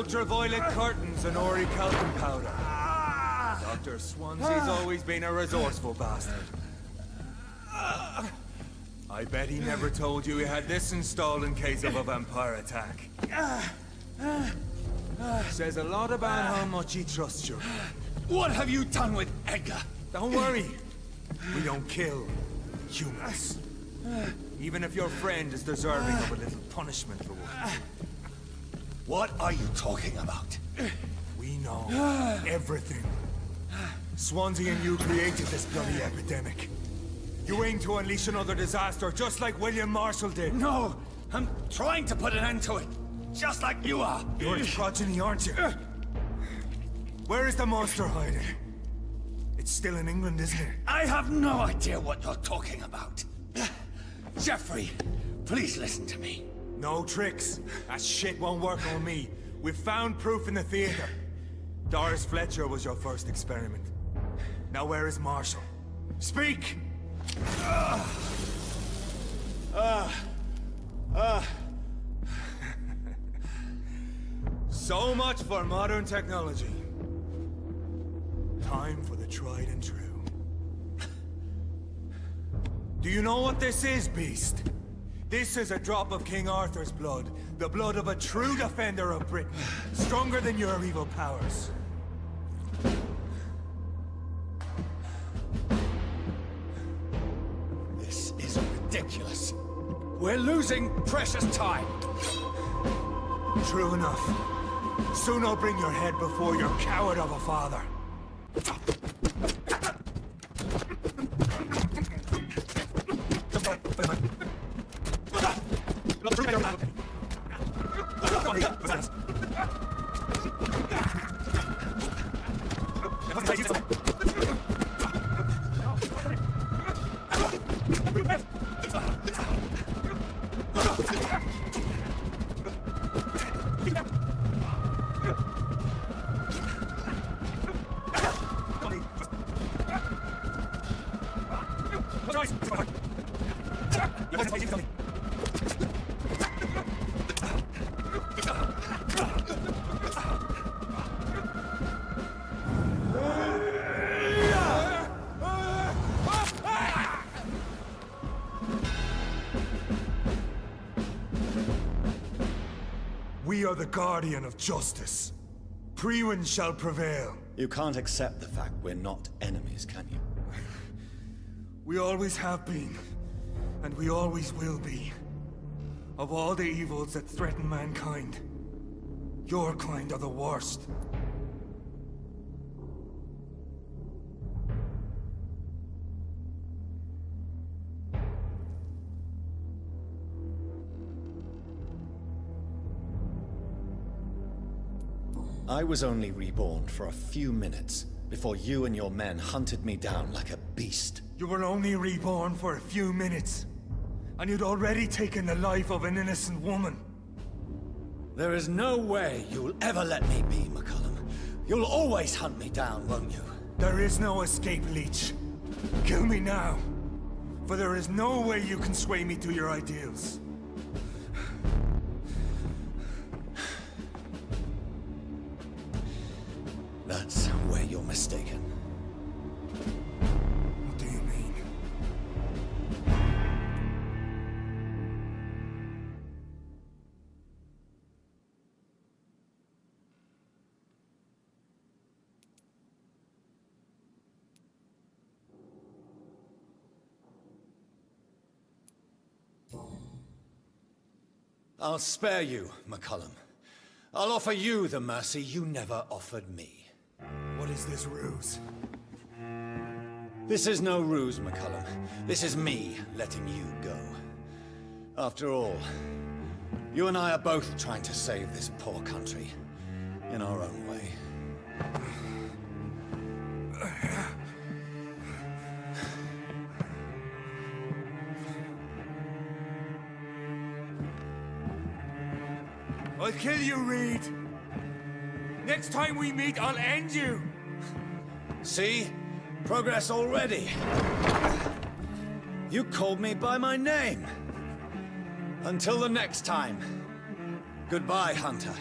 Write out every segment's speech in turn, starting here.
Ultraviolet curtains and orichalcum powder. Dr. Swansea's always been a resourceful bastard. I bet he never told you he had this installed in case of a vampire attack. Says a lot about how much he trusts you. What have you done with Edgar? Don't worry. We don't kill humans. Even if your friend is deserving of a little punishment for what he did. What are you talking about? We know everything. Swansea and you created this bloody epidemic. You aim to unleash another disaster just like William Marshall did. No! I'm trying to put an end to it, just like you are. You're its progeny, aren't you? Where is the monster hiding? It's still in England, isn't it? I have no idea what you're talking about. Jeffrey, please listen to me. No tricks. That shit won't work on me. We've found proof in the theater. Doris Fletcher was your first experiment. Now where is Marshall? Speak! So much for modern technology. Time for the tried and true. Do you know what this is, Beast? This is a drop of King Arthur's blood. The blood of a true defender of Britain. Stronger than your evil powers. This is ridiculous. We're losing precious time. True enough. Soon I'll bring your head before your coward of a father. We are the guardian of justice. Priwen shall prevail. You can't accept the fact we're not enemies, can you? We always have been, and we always will be. Of all the evils that threaten mankind, your kind are the worst. I was only reborn for a few minutes before you and your men hunted me down like a beast. You were only reborn for a few minutes, and you'd already taken the life of an innocent woman. There is no way you'll ever let me be, McCullum. You'll always hunt me down, won't you? There is no escape, Leech. Kill me now, for there is no way you can sway me to your ideals. That's where you're mistaken. What do you mean? I'll spare you, McCullum. I'll offer you the mercy you never offered me. What is this ruse? This is no ruse, McCullum. This is me letting you go. After all, you and I are both trying to save this poor country in our own way. I'll kill you, Reed. Next time we meet, I'll end you. See? Progress already. You called me by my name. Until the next time. Goodbye, Hunter.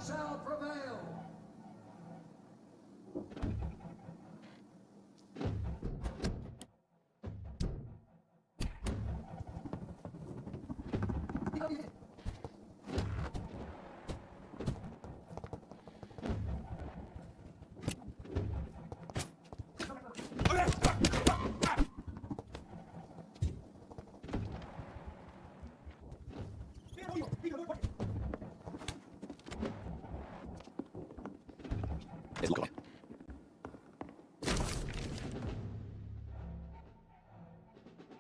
Shall prevail.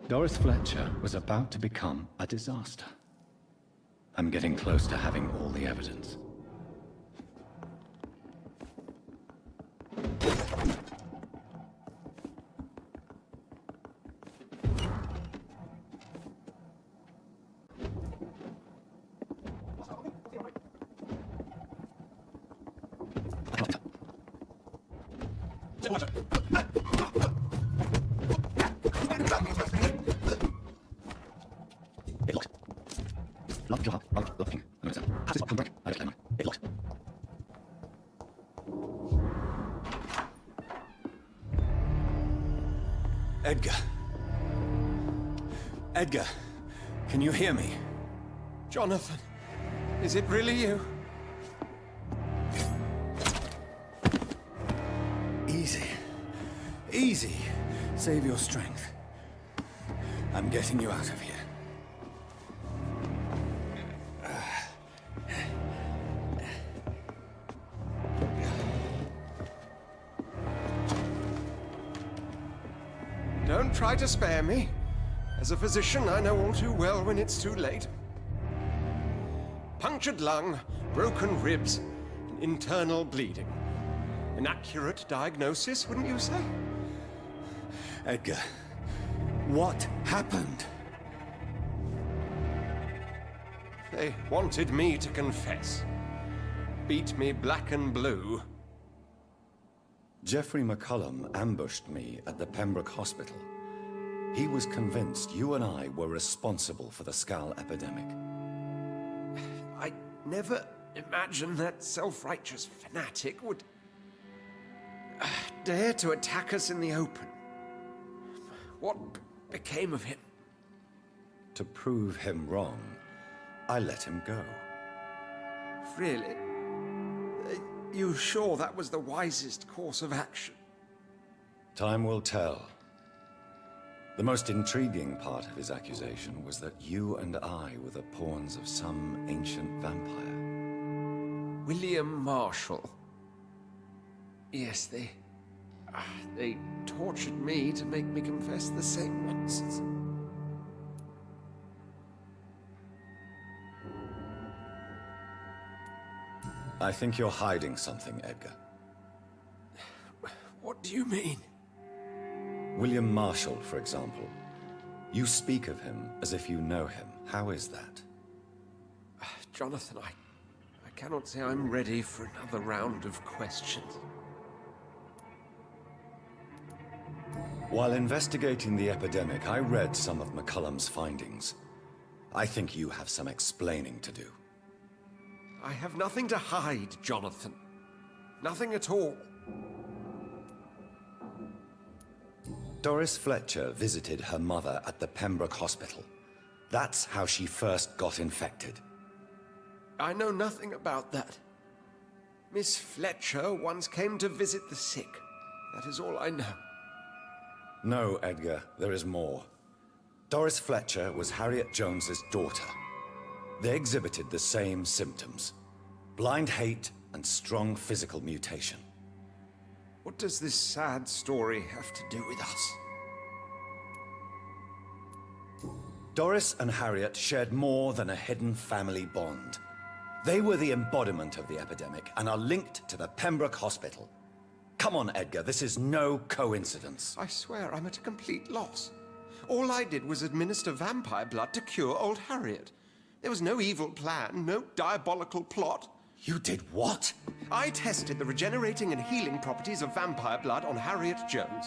Doris Fletcher was about to become a disaster. I'm getting close to having all the evidence. Edgar. Edgar, can you hear me? Jonathan, is it really you? Easy. Easy. Save your strength. I'm getting you out of here. Don't try to spare me. As a physician, I know all too well when it's too late. Punctured lung, broken ribs, and internal bleeding. An accurate diagnosis, wouldn't you say? Edgar, what happened? They wanted me to confess. Beat me black and blue. Jeffrey McCullum ambushed me at the Pembroke Hospital. He was convinced you and I were responsible for the Skal epidemic. I never imagined that self-righteous fanatic would dare to attack us in the open. What became of him? To prove him wrong, I let him go. Really? You sure that was the wisest course of action? Time will tell. The most intriguing part of his accusation was that you and I were the pawns of some ancient vampire. William Marshall. Yes, they tortured me to make me confess the same nonsense. I think you're hiding something, Edgar. What do you mean? William Marshall, for example. You speak of him as if you know him. How is that? Jonathan, I cannot say I'm ready for another round of questions. While investigating the epidemic, I read some of McCullum's findings. I think you have some explaining to do. I have nothing to hide, Jonathan. Nothing at all. Doris Fletcher visited her mother at the Pembroke Hospital. That's how she first got infected. I know nothing about that. Miss Fletcher once came to visit the sick. That is all I know. No, Edgar, there is more. Doris Fletcher was Harriet Jones's daughter. They exhibited the same symptoms: blind hate and strong physical mutation. What does this sad story have to do with us? Doris and Harriet shared more than a hidden family bond. They were the embodiment of the epidemic and are linked to the Pembroke Hospital. Come on, Edgar, this is no coincidence. I swear I'm at a complete loss. All I did was administer vampire blood to cure old Harriet. There was no evil plan, no diabolical plot. You did what? I tested the regenerating and healing properties of vampire blood on Harriet Jones.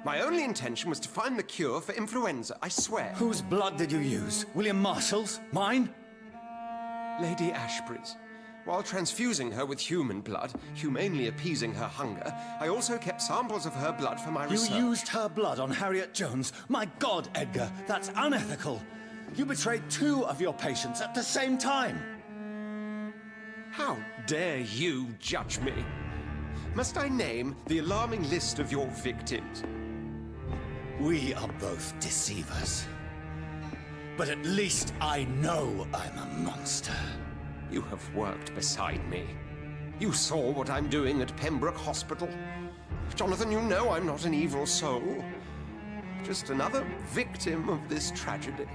My only intention was to find the cure for influenza, I swear. Whose blood did you use? William Marshall's? Mine? Lady Ashbury's. While transfusing her with human blood, humanely appeasing her hunger, I also kept samples of her blood for my research. You used her blood on Harriet Jones? My God, Edgar, that's unethical. You betrayed 2 of your patients at the same time. How dare you judge me? Must I name the alarming list of your victims? We are both deceivers. But at least I know I'm a monster. You have worked beside me. You saw what I'm doing at Pembroke Hospital. Jonathan, you know I'm not an evil soul. Just another victim of this tragedy.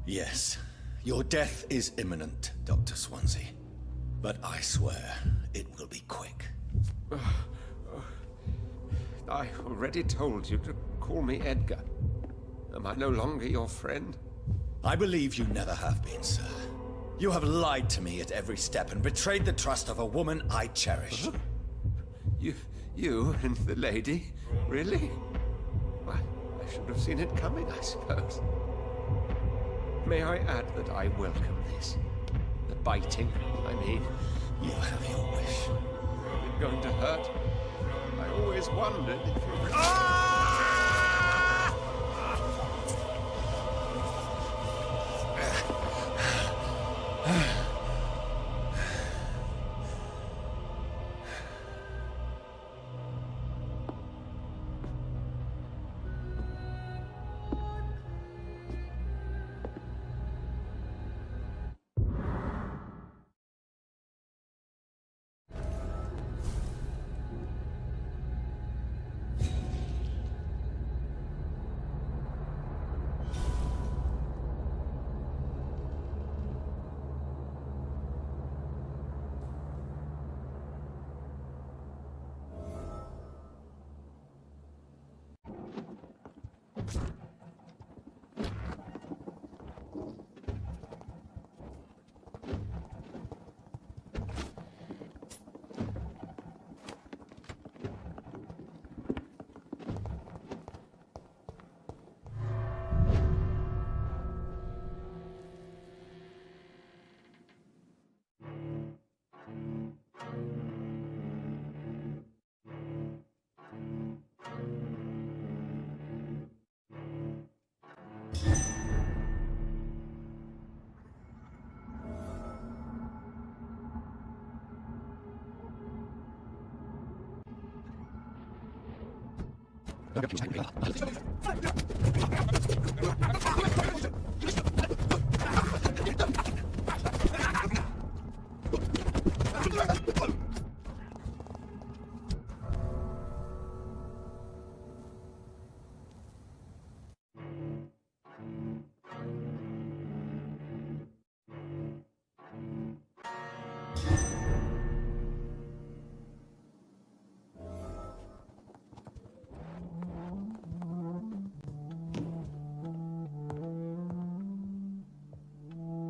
Yes, your death is imminent, Dr. Swansea. But I swear, it will be quick. I already told you to call me Edgar. Am I no longer your friend? I believe you never have been, sir. You have lied to me at every step and betrayed the trust of a woman I cherish. You and the lady? Really? Well, I should have seen it coming, I suppose. May I add that I welcome this? The biting, I mean. You have your wish. Is it going to hurt? I always wondered if it would...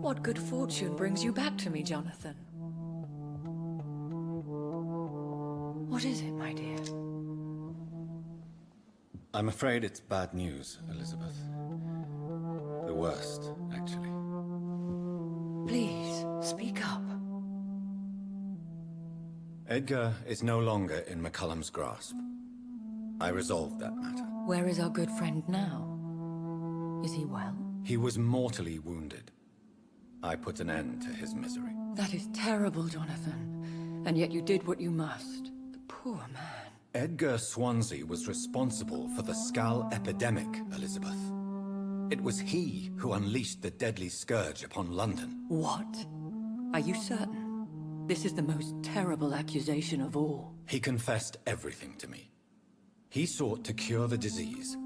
What good fortune brings you back to me, Jonathan? What is it, my dear? I'm afraid it's bad news, Elizabeth. The worst, actually. Please, speak up. Edgar is no longer in McCullum's grasp. I resolved that matter. Where is our good friend now? Is he well? He was mortally wounded. I put an end to his misery. That is terrible, Jonathan. And yet you did what you must. The poor man. Edgar Swansea was responsible for the Skull epidemic, Elizabeth. It was he who unleashed the deadly scourge upon London. What? Are you certain? This is the most terrible accusation of all. He confessed everything to me. He sought to cure the disease,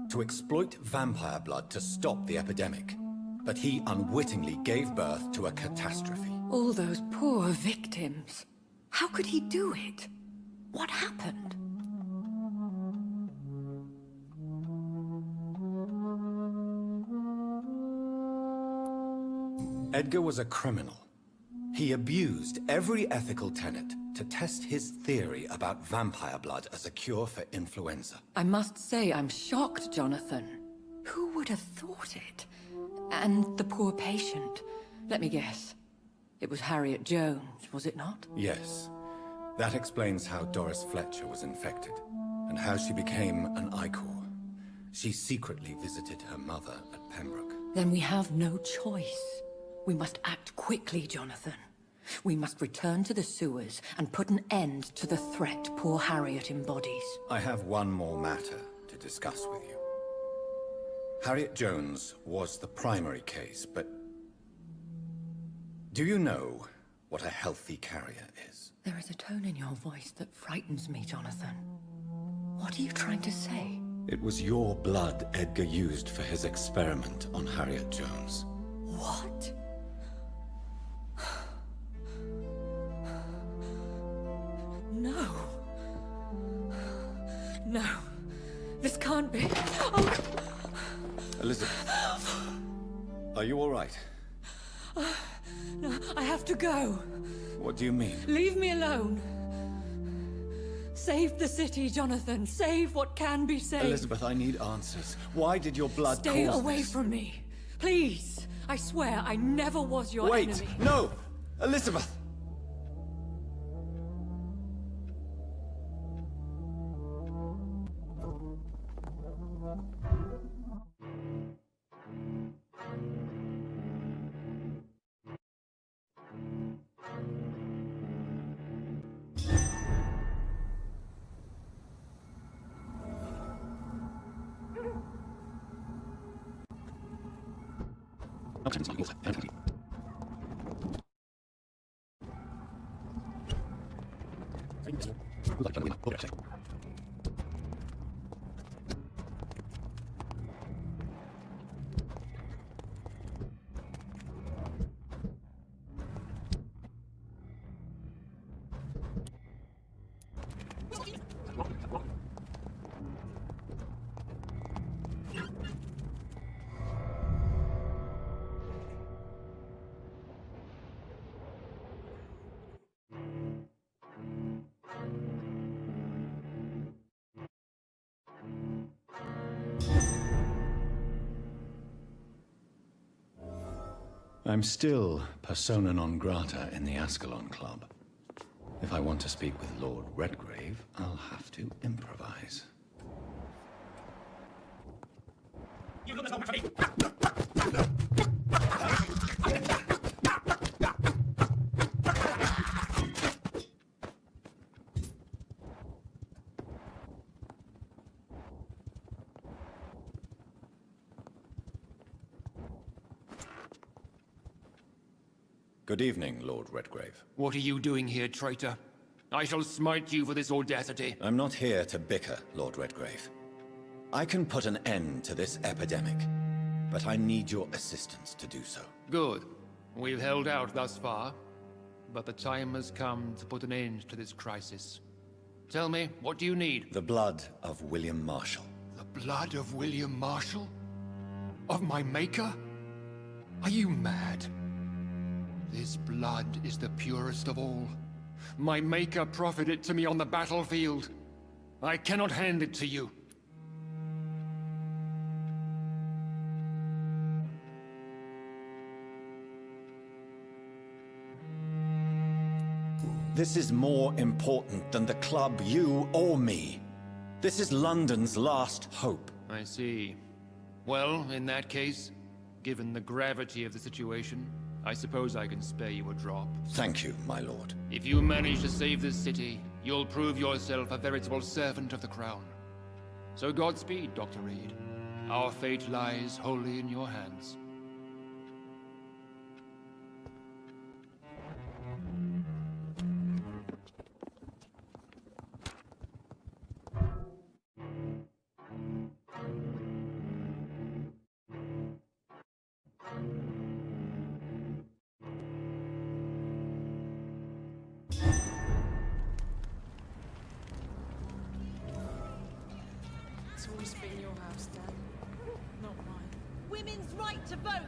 to exploit vampire blood to stop the epidemic. But he unwittingly gave birth to a catastrophe. All those poor victims. How could he do it? What happened? Edgar was a criminal. He abused every ethical tenet to test his theory about vampire blood as a cure for influenza. I must say I'm shocked, Jonathan. Who would have thought it? And the poor patient. Let me guess. It was Harriet Jones, was it not? Yes. That explains how Doris Fletcher was infected, and how she became an Icor. She secretly visited her mother at Pembroke. Then we have no choice. We must act quickly, Jonathan. We must return to the sewers and put an end to the threat poor Harriet embodies. I have one more matter to discuss with you. Harriet Jones was the primary case, but... do you know what a healthy carrier is? There is a tone in your voice that frightens me, Jonathan. What are you trying to say? It was your blood Edgar used for his experiment on Harriet Jones. What? No. No. This can't be. Oh. Elizabeth, are you all right? No, I have to go. What do you mean? Leave me alone. Save the city, Jonathan. Save what can be saved. Elizabeth, I need answers. Why did your blood Stay cause away this? from me. Please. I swear I never was your Wait! enemy. No! Elizabeth! I'm still persona non grata in the Ascalon Club. If I want to speak with Lord Redgrave, I'll have to improvise. Good evening, Lord Redgrave. What are you doing here, traitor? I shall smite you for this audacity. I'm not here to bicker, Lord Redgrave. I can put an end to this epidemic, but I need your assistance to do so. Good. We've held out thus far, but the time has come to put an end to this crisis. Tell me, what do you need? The blood of William Marshall. The blood of William Marshall? Of my maker? Are you mad? This blood is the purest of all. My maker proffered it to me on the battlefield. I cannot hand it to you. This is more important than the club, you or me. This is London's last hope. I see. Well, in that case, given the gravity of the situation, I suppose I can spare you a drop. Thank you, my lord. If you manage to save this city, you'll prove yourself a veritable servant of the crown. So Godspeed, Dr. Reed. Our fate lies wholly in your hands. It's always been your house, Dad. Not mine. Women's right to vote!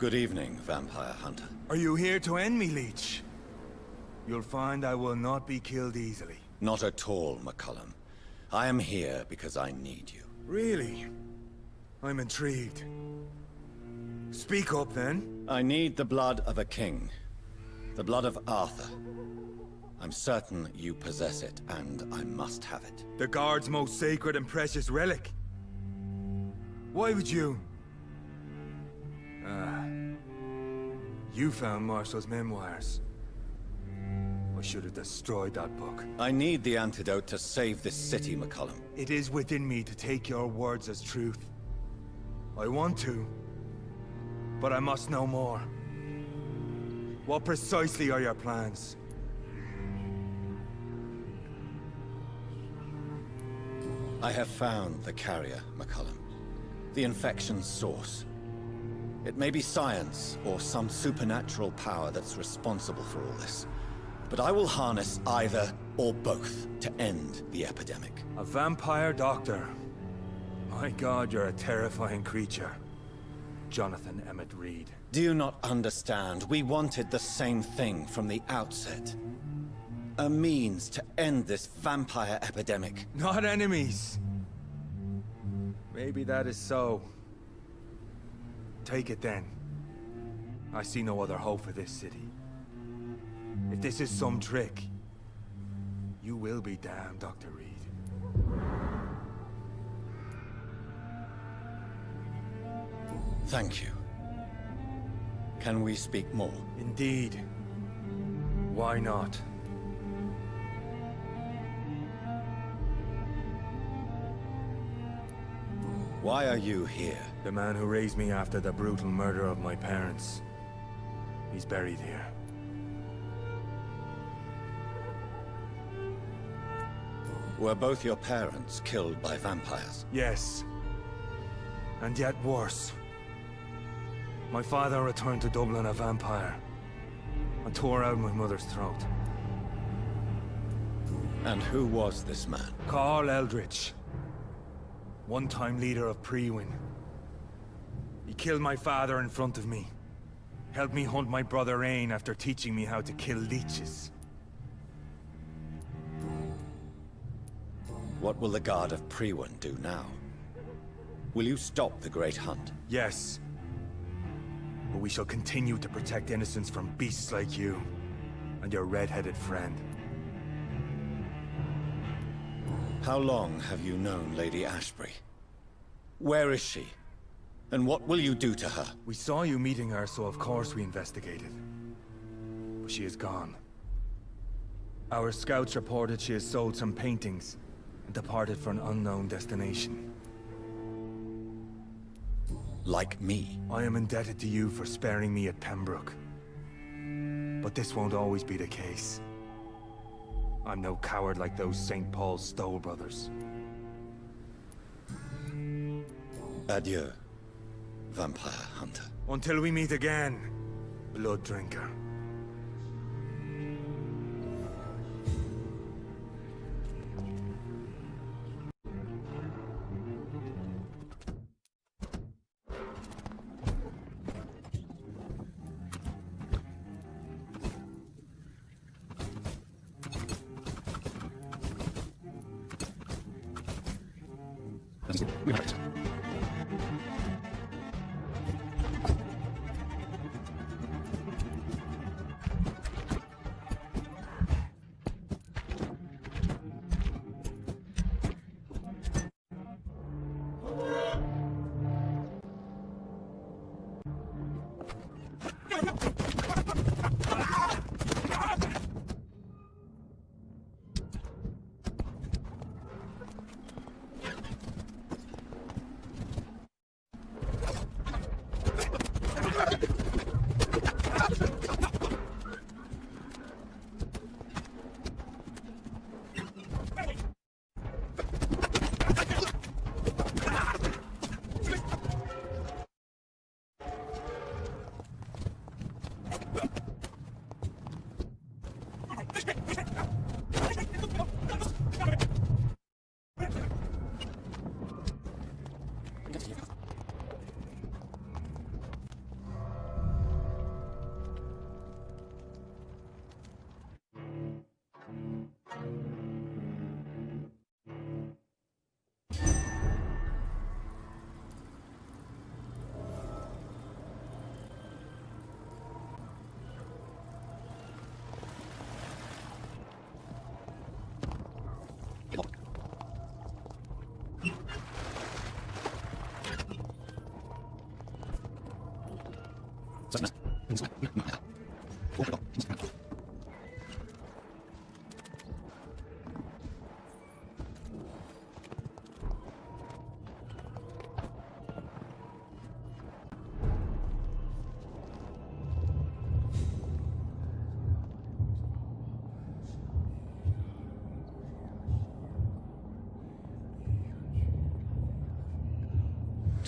Good evening, Vampire Hunter. Are you here to end me, Leech? You'll find I will not be killed easily. Not at all, McCullum. I am here because I need you. Really? I'm intrigued. Speak up, then. I need the blood of a king. The blood of Arthur. I'm certain you possess it, and I must have it. The Guard's most sacred and precious relic. Why would you? You found Marshall's memoirs. I should have destroyed that book. I need the antidote to save this city, McCullum. It is within me to take your words as truth. I want to, but I must know more. What precisely are your plans? I have found the carrier, McCullum. The infection's source. It may be science or some supernatural power that's responsible for all this. But I will harness either or both to end the epidemic. A vampire doctor. My God, you're a terrifying creature. Jonathan Emmett Reed. Do you not understand? We wanted the same thing from the outset. A means to end this vampire epidemic. Not enemies. Maybe that is so. Take it then. I see no other hope for this city. If this is some trick, you will be damned, Dr. Reed. Thank you. Can we speak more? Indeed. Why not? Why are you here? The man who raised me after the brutal murder of my parents. He's buried here. Were both your parents killed by vampires? Yes. And yet worse. My father returned to Dublin a vampire. And tore out my mother's throat. And who was this man? Carl Eldritch. One-time leader of Prewin. He killed my father in front of me. Helped me hunt my brother Ain after teaching me how to kill leeches. What will the Guard of Prewin do now? Will you stop the Great Hunt? Yes. But we shall continue to protect innocents from beasts like you. And your red-headed friend. How long have you known Lady Ashbury? Where is she? And what will you do to her? We saw you meeting her, so of course we investigated. But she is gone. Our scouts reported she has sold some paintings and departed for an unknown destination. Like me? I am indebted to you for sparing me at Pembroke. But this won't always be the case. I'm no coward like those St. Paul's Stoll brothers. Adieu, vampire hunter. Until we meet again, blood drinker.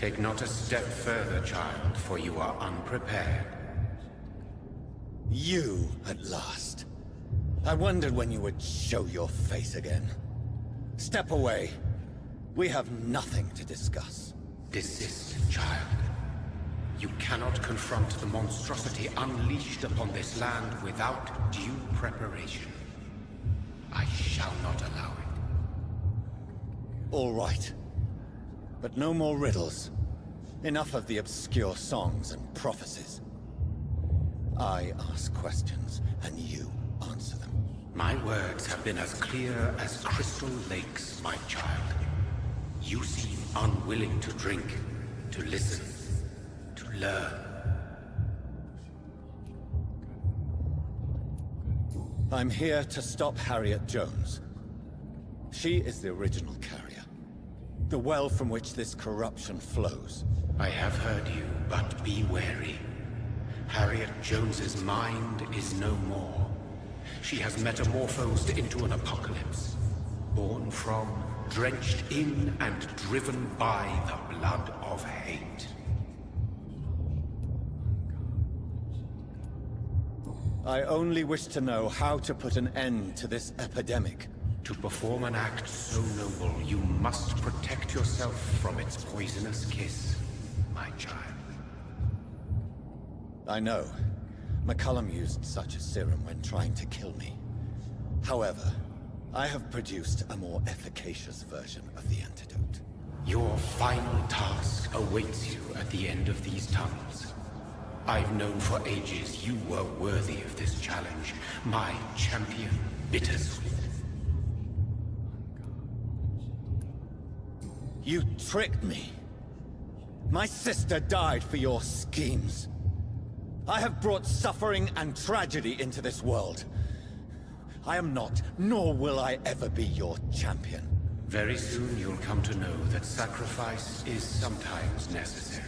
Take not a step further, child, for you are unprepared. You, at last. I wondered when you would show your face again. Step away. We have nothing to discuss. Desist, child. You cannot confront the monstrosity unleashed upon this land without due preparation. I shall not allow it. All right. But no more riddles. Enough of the obscure songs and prophecies. I ask questions, and you answer them. My words have been as clear as crystal lakes, my child. You seem unwilling to drink, to listen, to learn. I'm here to stop Harriet Jones. She is the original carrier. The well from which this corruption flows. I have heard you, but be wary. Harriet Jones's mind is no more. She has metamorphosed into an apocalypse. Born from, drenched in, and driven by the blood of hate. I only wish to know how to put an end to this epidemic. To perform an act so noble, you must protect yourself from its poisonous kiss, my child. I know. McCullum used such a serum when trying to kill me. However, I have produced a more efficacious version of the antidote. Your final task awaits you at the end of these tunnels. I've known for ages you were worthy of this challenge, my champion, Bittersweet. You tricked me. My sister died for your schemes. I have brought suffering and tragedy into this world. I am not, nor will I ever be your champion. Very soon you'll come to know that sacrifice is sometimes necessary.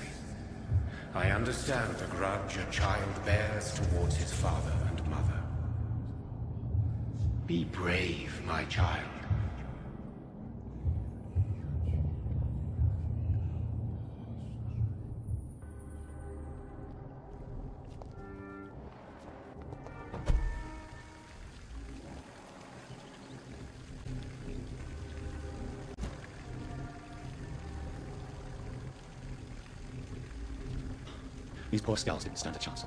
I understand the grudge a child bears towards his father and mother. Be brave, my child. These poor skulls didn't stand a chance.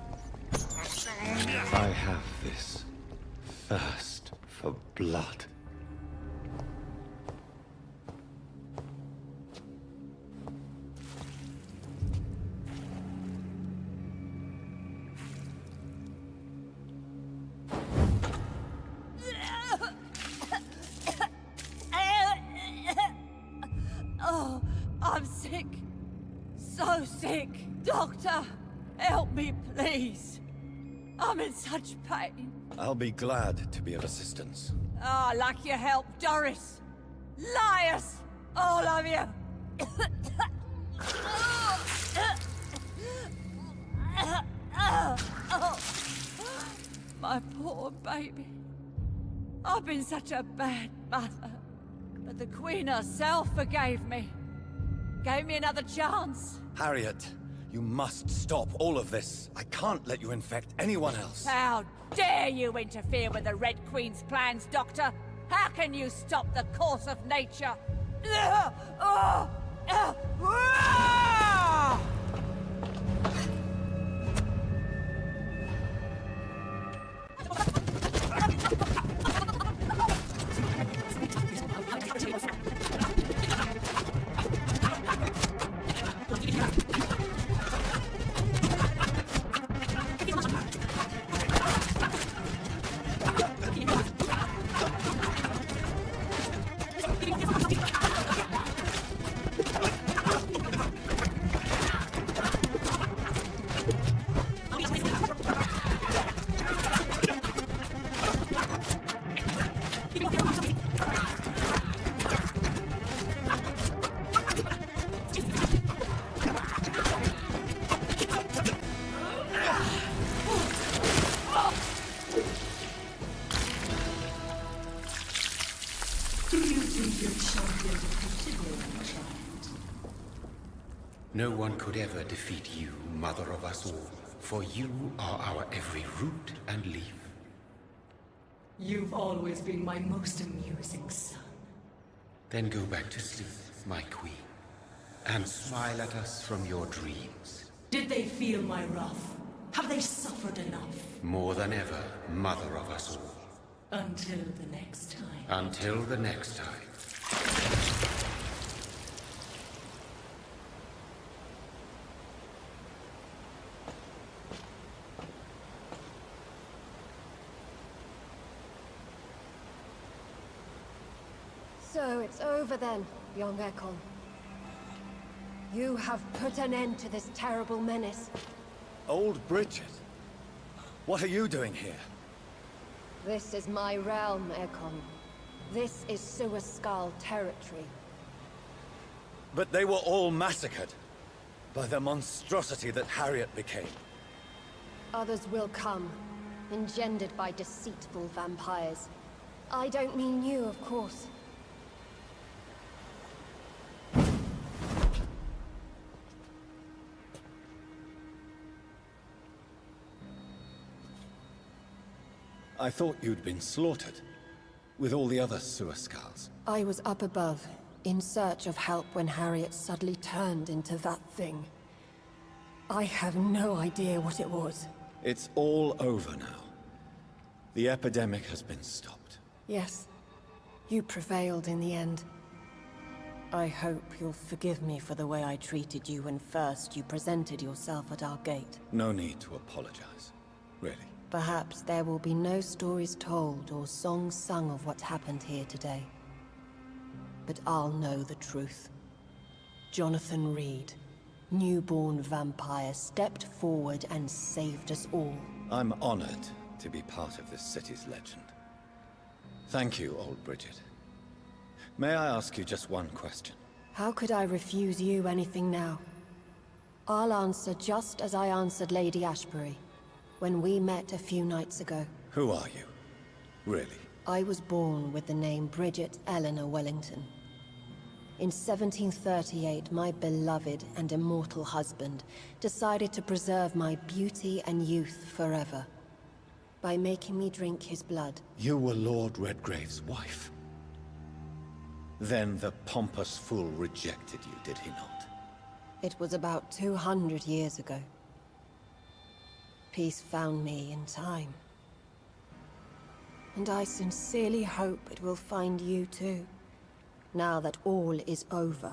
I have this thirst for blood. Oh, I'm sick. So sick. Doctor, help me, please. I'm in such pain. I'll be glad to be of assistance. Ah, like your help, Doris. Liars! All of you! My poor baby. I've been such a bad mother. But the Queen herself forgave me. Gave me another chance. Harriet, you must stop all of this. I can't let you infect anyone else. How dare you interfere with the Red Queen's plans, Doctor? How can you stop the course of nature? No one could ever defeat you, mother of us all, for you are our every root and leaf. You've always been my most amusing son. Then go back to sleep, my queen, and smile at us from your dreams. Did they feel my wrath? Have they suffered enough? More than ever, mother of us all. Until the next time. Until the next time. So it's over then, young Ekon. You have put an end to this terrible menace. Old Bridget? What are you doing here? This is my realm, Ekon. This is Suascal territory. But they were all massacred by the monstrosity that Harriet became. Others will come, engendered by deceitful vampires. I don't mean you, of course. I thought you'd been slaughtered, with all the other Suascals. I was up above, in search of help when Harriet suddenly turned into that thing. I have no idea what it was. It's all over now. The epidemic has been stopped. Yes, you prevailed in the end. I hope you'll forgive me for the way I treated you when first you presented yourself at our gate. No need to apologize, really. Perhaps there will be no stories told or songs sung of what happened here today. But I'll know the truth. Jonathan Reed, newborn vampire, stepped forward and saved us all. I'm honored to be part of this city's legend. Thank you, old Bridget. May I ask you just one question? How could I refuse you anything now? I'll answer just as I answered Lady Ashbury when we met a few nights ago. Who are you? Really? I was born with the name Bridget Eleanor Wellington. In 1738, my beloved and immortal husband decided to preserve my beauty and youth forever by making me drink his blood. You were Lord Redgrave's wife. Then the pompous fool rejected you, did he not? It was about 200 years ago. Peace found me in time. And I sincerely hope it will find you too, now that all is over.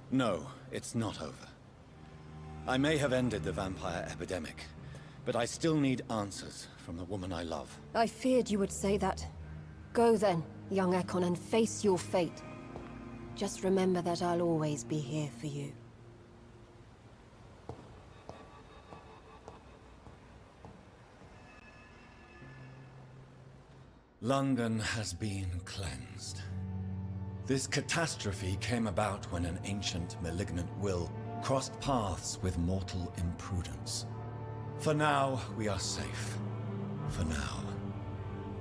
No, it's not over. I may have ended the vampire epidemic, but I still need answers from the woman I love. I feared you would say that. Go then, young Ekon, and face your fate. Just remember that I'll always be here for you. London has been cleansed. This catastrophe came about when an ancient, malignant will crossed paths with mortal imprudence. For now, we are safe. For now.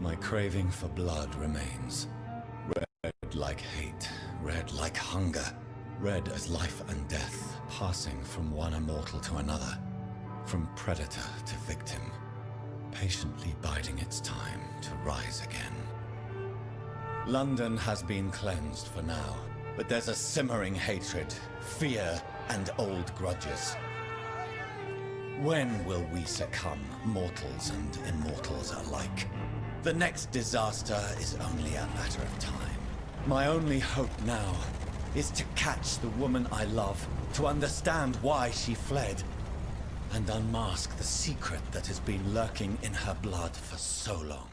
My craving for blood remains. Red like hate, red like hunger, red as life and death, passing from one immortal to another, from predator to victim, patiently biding its time to rise again. London has been cleansed for now, but there's a simmering hatred, fear, and old grudges. When will we succumb, mortals and immortals alike? The next disaster is only a matter of time. My only hope now is to catch the woman I love, to understand why she fled, and unmask the secret that has been lurking in her blood for so long.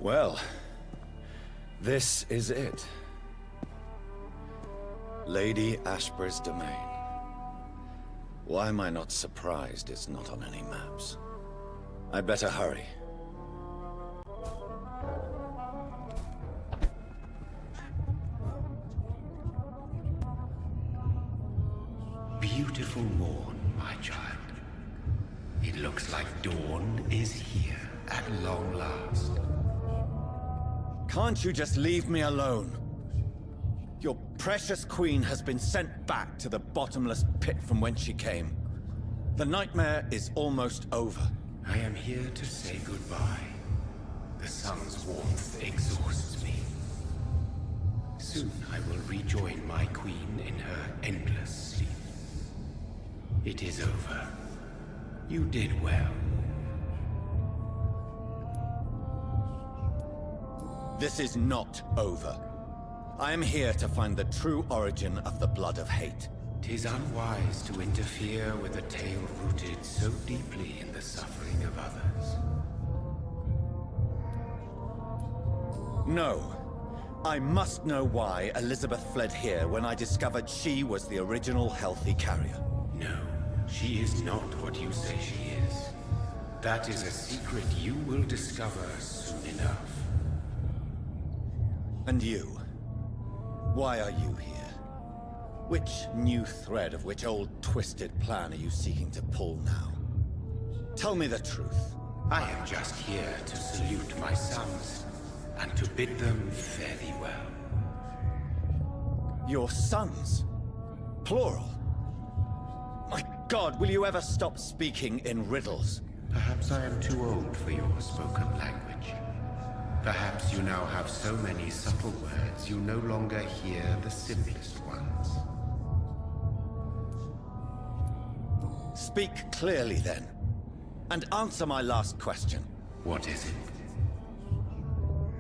Well, this is it. Lady Ashbury's domain. Why am I not surprised it's not on any maps? I'd better hurry. Beautiful morn, my child. It looks like dawn is here at long last. Can't you just leave me alone? Your precious queen has been sent back to the bottomless pit from whence she came. The nightmare is almost over. I am here to say goodbye. The sun's warmth exhausts me. Soon I will rejoin my queen in her endless sleep. It is over. You did well. This is not over. I am here to find the true origin of the blood of hate. 'Tis unwise to interfere with a tale rooted so deeply in the suffering of others. No. I must know why Elizabeth fled here when I discovered she was the original healthy carrier. No, she is not what you say she is. That is a secret you will discover soon enough. And you? Why are you here? Which new thread of which old twisted plan are you seeking to pull now? Tell me the truth. I am just here to salute my sons, and to bid them fare thee well. Your sons? Plural? My God, will you ever stop speaking in riddles? Perhaps I am too old for your spoken language. Perhaps you now have so many subtle words you no longer hear the simplest ones. Speak clearly then, and answer my last question. What is it?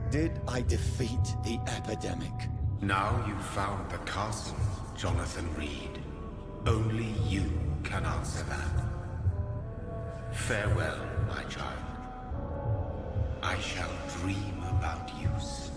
Did I defeat the epidemic? Now you've found the castle, Jonathan Reed. Only you can answer that. Farewell, my child. I shall dream about you soon.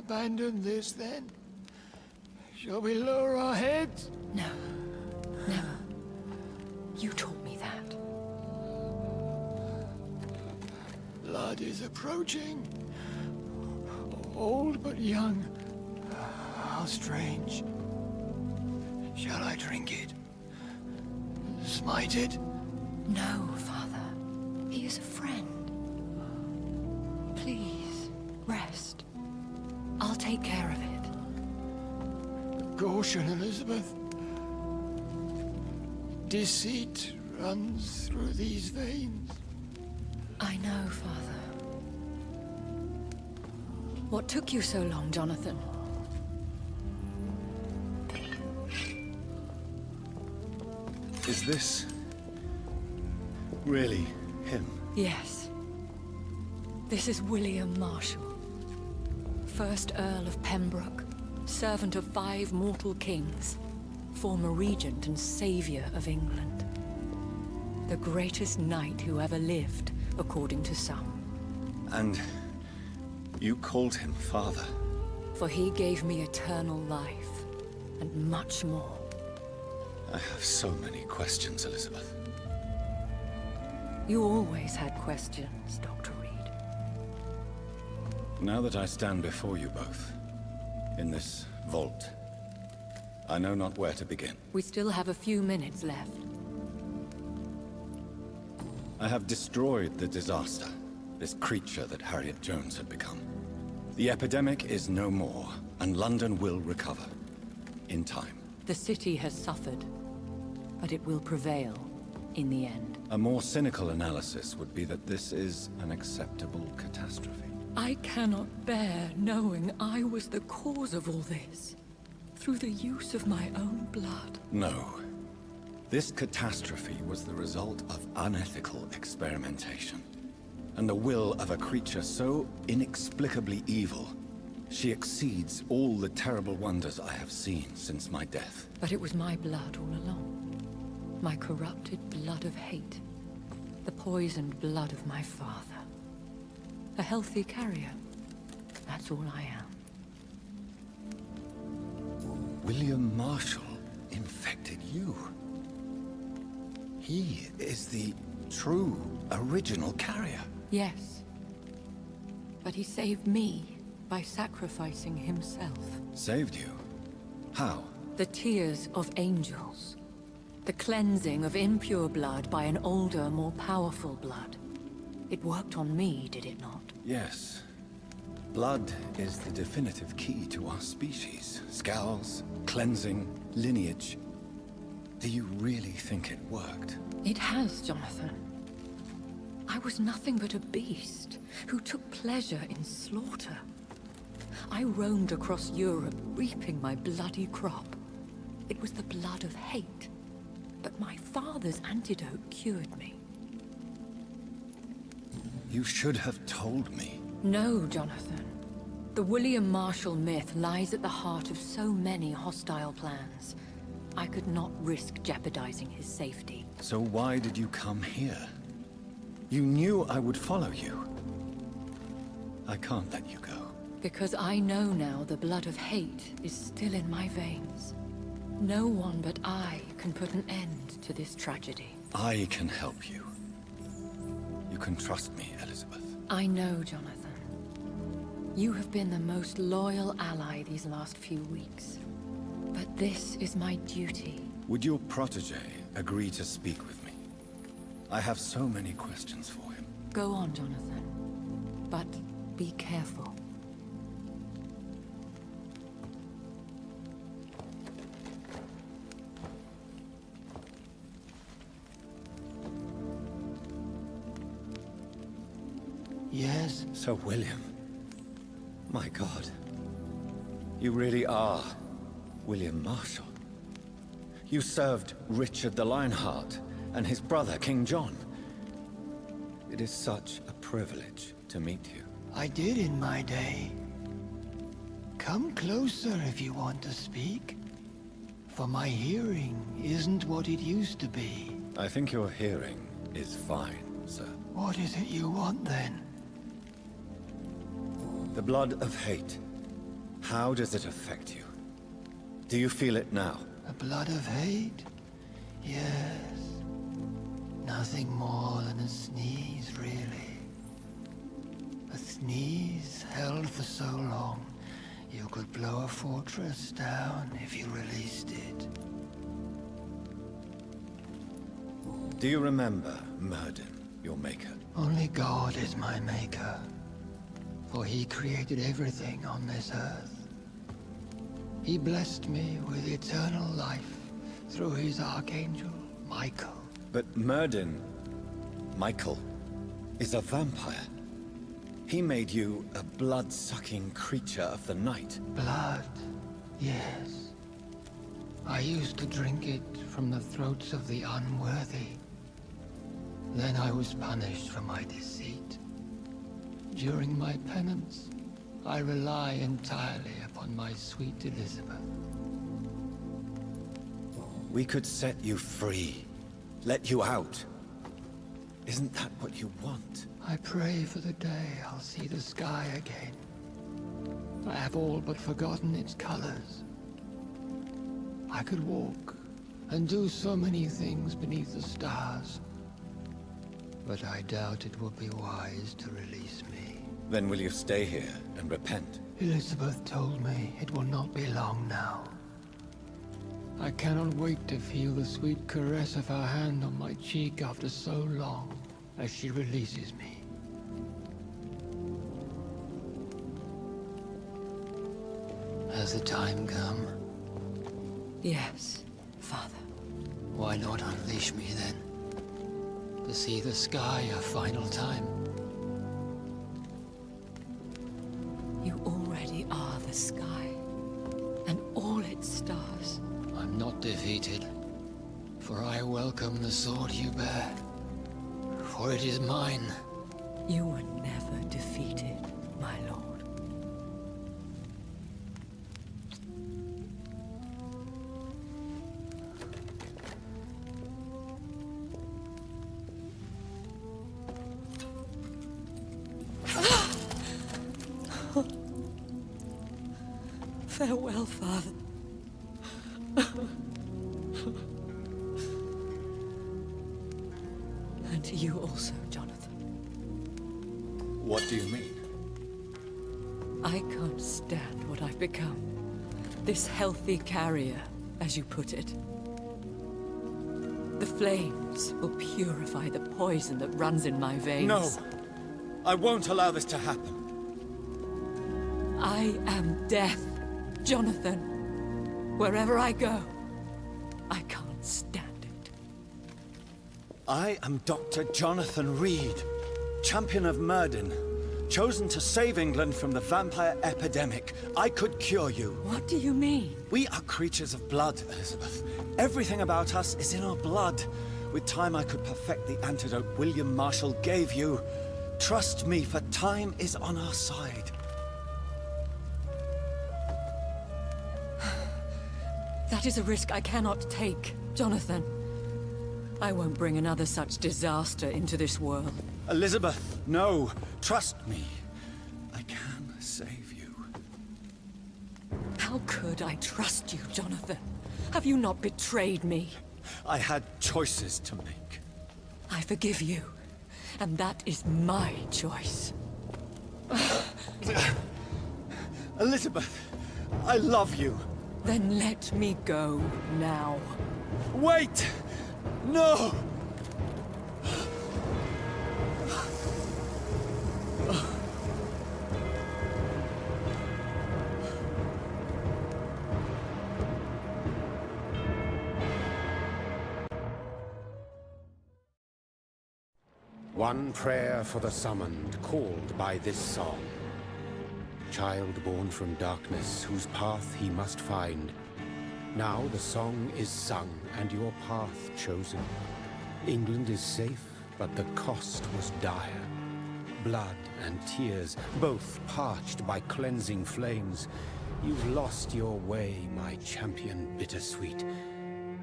abandon this, then? Shall we lower our heads? No, never. You taught me that. Blood is approaching. Old but young. How strange. Shall I drink it? Smite it? No, Father. He is a friend. Please, rest. I'll take care of it. Caution, Elizabeth. Deceit runs through these veins. I know, Father. What took you so long, Jonathan? Is this really him? Yes. This is William Marshall, 1st Earl of Pembroke, servant of 5 mortal kings, former regent and savior of England. The greatest knight who ever lived, according to some. And you called him father? For he gave me eternal life, and much more. I have so many questions, Elizabeth. You always had questions, Dr. Reed. Now that I stand before you both, in this vault, I know not where to begin. We still have a few minutes left. I have destroyed the disaster, this creature that Harriet Jones had become. The epidemic is no more, and London will recover. In time. The city has suffered, but it will prevail in the end. A more cynical analysis would be that this is an acceptable catastrophe. I cannot bear knowing I was the cause of all this, through the use of my own blood. No. This catastrophe was the result of unethical experimentation, and the will of a creature so inexplicably evil, she exceeds all the terrible wonders I have seen since my death. But it was my blood all along. My corrupted blood of hate. The poisoned blood of my father. A healthy carrier. That's all I am. William Marshall infected you. He is the true, original carrier. Yes. But he saved me by sacrificing himself. Saved you? How? The tears of angels. The cleansing of impure blood by an older, more powerful blood. It worked on me, did it not? Yes. Blood is the definitive key to our species. Scowls, cleansing, lineage. Do you really think it worked? It has, Jonathan. I was nothing but a beast who took pleasure in slaughter. I roamed across Europe, reaping my bloody crop. It was the blood of hate. But my father's antidote cured me. You should have told me. No, Jonathan. The William Marshall myth lies at the heart of so many hostile plans. I could not risk jeopardizing his safety. So why did you come here? You knew I would follow you. I can't let you go. Because I know now the blood of hate is still in my veins. No one but I can put an end to this tragedy. I can help you. You can trust me, Elizabeth. I know, Jonathan. You have been the most loyal ally these last few weeks. But this is my duty. Would your protege agree to speak with me? I have so many questions for him. Go on, Jonathan. But be careful. Yes? Sir William. My God. You really are William Marshall. You served Richard the Lionheart and his brother, King John. It is such a privilege to meet you. I did in my day. Come closer if you want to speak. For my hearing isn't what it used to be. I think your hearing is fine, sir. What is it you want, then? The blood of hate. How does it affect you? Do you feel it now? The blood of hate? Yes. Nothing more than a sneeze, really. A sneeze held for so long, you could blow a fortress down if you released it. Do you remember Myrddin, your maker? Only God is my maker, for he created everything on this earth. He blessed me with eternal life through his archangel, Michael. But Myrddin, Michael, is a vampire. He made you a blood-sucking creature of the night. Blood, yes. I used to drink it from the throats of the unworthy. Then I was punished for my deceit. During my penance, I rely entirely upon my sweet Elizabeth. We could set you free. Let you out. Isn't that what you want? I pray for the day I'll see the sky again. I have all but forgotten its colors. I could walk and do so many things beneath the stars. But I doubt it will be wise to release me. Then will you stay here and repent? Elizabeth told me it will not be long now. I cannot wait to feel the sweet caress of her hand on my cheek after so long, as she releases me. Has the time come? Yes, Father. Why not unleash me then? To see the sky a final time. You already are the sky, and all its stars. I'm not defeated, for I welcome the sword you bear, for it is mine. You were never defeated, my lord. Farewell, Father. And to you also, Jonathan. What do you mean? I can't stand what I've become. This healthy carrier, as you put it. The flames will purify the poison that runs in my veins. No! I won't allow this to happen. I am death, Jonathan. Wherever I go, I can't stand it. I am Dr. Jonathan Reed, champion of Myrddin, chosen to save England from the vampire epidemic. I could cure you. What do you mean? We are creatures of blood, Elizabeth. Everything about us is in our blood. With time, I could perfect the antidote William Marshall gave you. Trust me, for time is on our side. That is a risk I cannot take, Jonathan. I won't bring another such disaster into this world. Elizabeth, no. Trust me. I can save you. How could I trust you, Jonathan? Have you not betrayed me? I had choices to make. I forgive you, and that is my choice. Elizabeth, I love you. Then let me go now. Wait! No! One prayer for the summoned, called by this song. Child born from darkness, whose path he must find. Now the song is sung, and your path chosen. England is safe, but the cost was dire. Blood and tears, both parched by cleansing flames. You've lost your way, my champion bittersweet.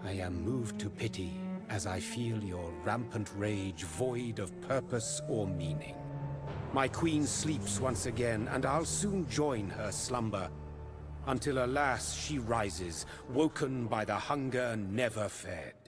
I am moved to pity, as I feel your rampant rage void of purpose or meaning. My queen sleeps once again, and I'll soon join her slumber. until alas she rises, woken by the hunger never fed.